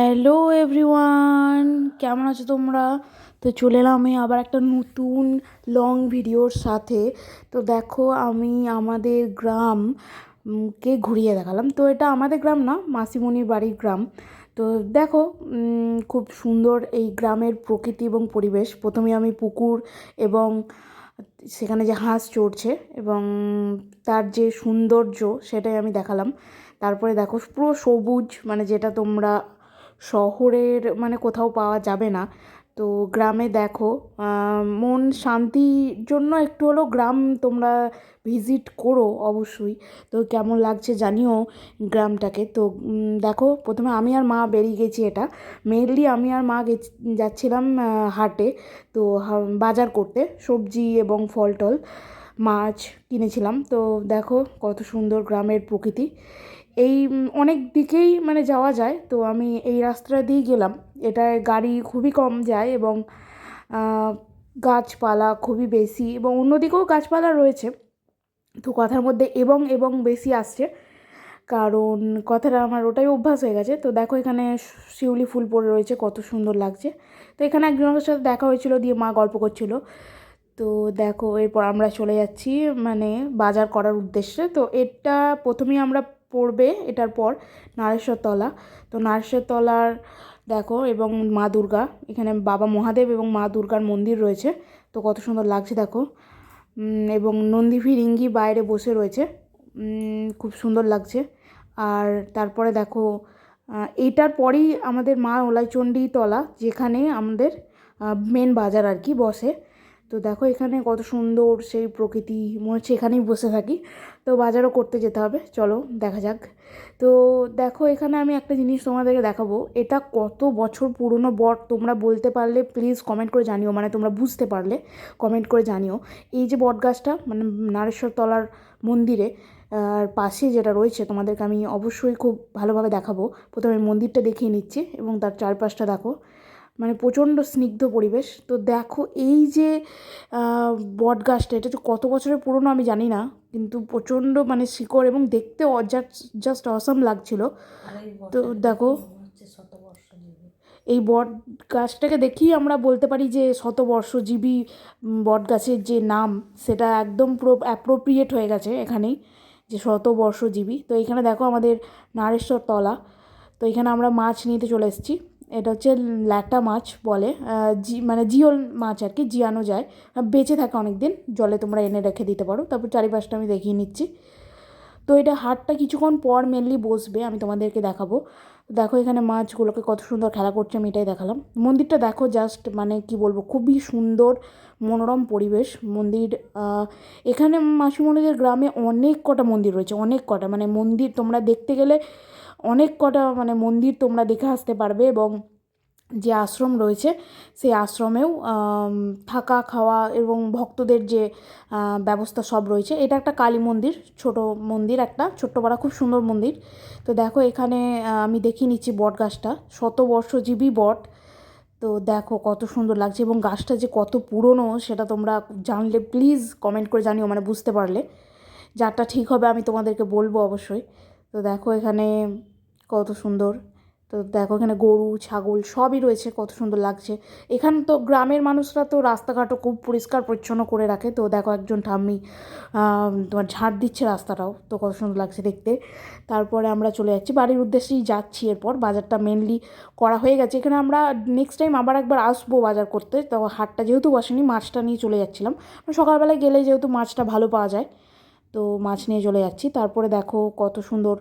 Hello everyone, কেমন আছো তোমরা? তো চলে এলাম আমি আবার একটা নতুন লং ভিডিওর সাথে। তো দেখো, আমি আমাদের গ্রাম কে ঘুরিয়ে দেখালাম। তো এটা আমাদের গ্রাম না, মাসিমণির বাড়ির গ্রাম। তো দেখো, খুব সুন্দর এই গ্রামের প্রকৃতি এবং পরিবেশ। প্রথমে আমি পুকুর এবং সেখানে যে হাঁস চড়ছে এবং তার যে সৌন্দর্য সেটাই আমি দেখালাম। তারপরে দেখো পুরো সবুজ, মানে যেটা তোমরা শহরের মানে কোথাও পাওয়া যাবে না। তো গ্রামে দেখো, মন শান্তির জন্য একটু হলেও গ্রাম তোমরা ভিজিট করো অবশ্যই। তো কেমন লাগছে জানিও গ্রামটাকে। তো দেখো, প্রথমে আমি আর মা বেরিয়ে গেছি। এটা মেনলি আমি আর মা যাচ্ছিলাম হাটে। তো বাজার করতে সবজি এবং ফল টল মাছ কিনেছিলাম। তো দেখো কত সুন্দর গ্রামের প্রকৃতি। এই অনেক দিকেই মানে যাওয়া যায়, তো আমি এই রাস্তাটা দিয়ে গেলাম। এটায় গাড়ি খুবই কম যায় এবং আহ, গাছপালা খুবই বেশি, এবং অন্যদিকেও গাছপালা রয়েছে। তো কথার মধ্যে এবং এবং বেশি আসছে, কারণ কথাটা আমার ওটাই অভ্যাস হয়ে গেছে। তো দেখো, এখানে শিউলি ফুল পড়ে রয়েছে, কত সুন্দর লাগছে। তো এখানে একজনের সাথে দেখা হয়েছিল, দিয়ে মা গল্প করছিল। তো দেখো, এরপর আমরা চলে যাচ্ছি মানে বাজার করার উদ্দেশ্যে। তো এটা প্রথমেই আমরা পড়বে এটার পর নারেশ্বরতলা। তো নারেশ্বরতলার দেখো, এবং মা দুর্গা, এখানে বাবা মহাদেব এবং মা দুর্গার মন্দির রয়েছে। তো কত সুন্দর লাগছে দেখো। এবং নন্দী ফিরিঙ্গি বাইরে বসে রয়েছে, খুব সুন্দর লাগছে। আর তারপরে দেখো, এইটার পরেই আমাদের মা ওলাইচণ্ডী তলা, যেখানে আমাদের মেন বাজার আর কি বসে। তো দেখো এখানে কত সুন্দর সেই প্রকৃতি, মনে হচ্ছে এখানেই বসে থাকি। তো বাজারও করতে যেতে হবে, চলো দেখা যাক। তো দেখো, এখানে আমি একটা জিনিস তোমাদেরকে দেখাবো। এটা কত বছর পুরনো বট, তোমরা বলতে পারলে প্লিজ কমেন্ট করে জানিও, মানে তোমরা বুঝতে পারলে কমেন্ট করে জানিও। এই যে বট গাছটা মানে নারেশ্বরতলার মন্দিরে আর পাশে যেটা রয়েছে, তোমাদেরকে আমি অবশ্যই খুব ভালোভাবে দেখাবো। প্রথমে মন্দিরটা দেখিয়ে নিচ্ছি এবং তার চারপাশটা দেখো, মানে প্রচণ্ড স্নিগ্ধ পরিবেশ। তো দেখো এই যে বট গাছটা, এটা যে কত বছরের পুরনো আমি জানি না, কিন্তু প্রচণ্ড মানে শিকড়, এবং দেখতে জাস্ট অসাম লাগছিল। তো দেখো, এই বট গাছটাকে দেখেই আমরা বলতে পারি যে শতবর্ষজীবী বট গাছের যে নাম, সেটা একদম পুরো অ্যাপ্রোপ্রিয়েট হয়ে গেছে এখানেই, যে শতবর্ষজীবী। তো এখানে দেখো আমাদের নারেশ্বর তলা। তো এখানে আমরা মাছ নিতে চলে এসেছি। এটা হচ্ছে ল্যাটা মাছ বলে, মানে জিওল মাছ আর কি, জিয়ানো যায়, বেঁচে থাকে অনেক দিন, জলে তোমরা এনে রেখে দিতে পারো। তারপর চারিপাশটা আমি দেখিয়ে নিচ্ছি। তো এটা হাটটা কিছুক্ষণ পর মেনলি বসবে, আমি তোমাদেরকে দেখাবো। দেখো এখানে মাছগুলোকে কত সুন্দর খেলা করছে, আমি এটাই দেখালাম। মন্দিরটা দেখো, জাস্ট মানে কি বলবো, খুবই সুন্দর মনোরম পরিবেশ মন্দির। এখানে মাসিমণিদের গ্রামে অনেক কটা মন্দির রয়েছে, অনেক কটা মানে মন্দির তোমরা দেখতে গেলে অনেক কটা মানে মন্দির তোমরা দেখে আসতে পারবে। এবং যে আশ্রম রয়েছে সেই আশ্রমেও থাকা খাওয়া এবং ভক্তদের যে ব্যবস্থা সব রয়েছে। এটা একটা কালী মন্দির, ছোট মন্দির, একটা ছোট্ট পাড়া, খুব সুন্দর মন্দির। তো দেখো এখানে আমি দেখিয়ে নিচ্ছি বট গাছটা, শতবর্ষজীবী বট। তো দেখো কত সুন্দর লাগছে, এবং গাছটা যে কত পুরনো সেটা তোমরা জানলে প্লিজ কমেন্ট করে জানিও, মানে বুঝতে পারলে। যারটা ঠিক হবে আমি তোমাদেরকে বলবো অবশ্যই। তো দেখো এখানে কত সুন্দর। তো দেখো এখানে গরু ছাগল সবই রয়েছে, কত সুন্দর লাগছে। এখানে তো গ্রামের মানুষরা তো রাস্তাঘাটও খুব পরিষ্কার পরিচ্ছন্ন করে রাখে। তো দেখো একজন ঠাম্মি তোমার ঝাড় দিচ্ছে রাস্তাটাও, তো কত সুন্দর লাগছে দেখতে। তারপরে আমরা চলে যাচ্ছি বাড়ির উদ্দেশ্যেই যাচ্ছি। এরপর বাজারটা মেনলি করা হয়ে গেছে। এখানে আমরা নেক্সট টাইম আবার একবার আসবো বাজার করতে। তো হাটটা যেহেতু বসেনি, মাছটা নিয়ে চলে যাচ্ছিলাম, সকালবেলায় গেলে যেহেতু মাছটা ভালো পাওয়া যায়, তো মাছ নিয়ে চলে যাচ্ছি। তারপরে দেখো কত সুন্দর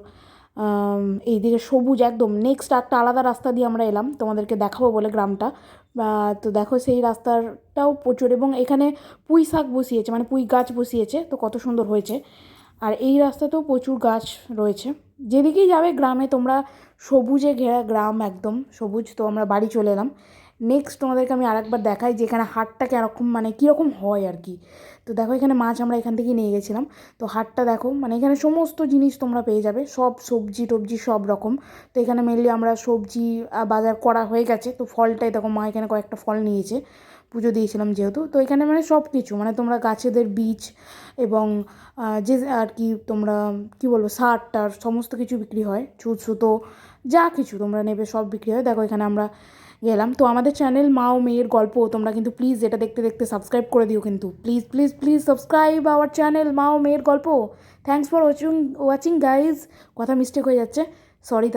এইদিকে সবুজ একদম। নেক্সট একটা আলাদা রাস্তা দিয়ে আমরা এলাম তোমাদেরকে দেখাবো বলে গ্রামটা। তো দেখো সেই রাস্তাটাও প্রচুর, এবং এখানে পুঁই শাক বসিয়েছে, মানে পুঁই গাছ বসিয়েছে, তো কত সুন্দর হয়েছে। আর এই রাস্তাতেও প্রচুর গাছ রয়েছে। যেদিকেই যাবে গ্রামে তোমরা, সবুজে ঘেরা গ্রাম, একদম সবুজ। তো আমরা বাড়ি চলে এলাম। নেক্সট তোমাদেরকে আমি আরেকবার দেখাই যে এখানে হাটটা কীরকম, মানে কীরকম হয় আর কি। তো দেখো এখানে মাছ আমরা এখান থেকেই নিয়ে গেছিলাম। তো হাটটা দেখো, মানে এখানে সমস্ত জিনিস তোমরা পেয়ে যাবে, সব সবজি টবজি সব রকম। তো এখানে মেনলি আমরা সবজি বাজার করা হয়ে গেছে। তো ফলটাই দেখো, মা এখানে কয়েকটা ফল নিয়েছে, পুজো দিয়েছিলাম যেহেতু। তো এখানে মানে সব কিছু, মানে তোমরা গাছেদের বীজ এবং যে আর কি তোমরা কি বলবো, সার টার সমস্ত কিছু বিক্রি হয়, সুতো যা কিছু তোমরা নেবে সব বিক্রি হয়। দেখো এখানে আমরা গেলাম। তো আমাদের চ্যানেল মা ও মেয়ের গল্প, তোমরা কিন্তু প্লিজ এটা দেখতে দেখতে সাবস্ক্রাইব করে দিও কিন্তু, please please please subscribe our channel মা ও মেয়ের গল্প। Thanks for watching guys. কথা মিস্টেক হয়ে যাচ্ছে, সরি।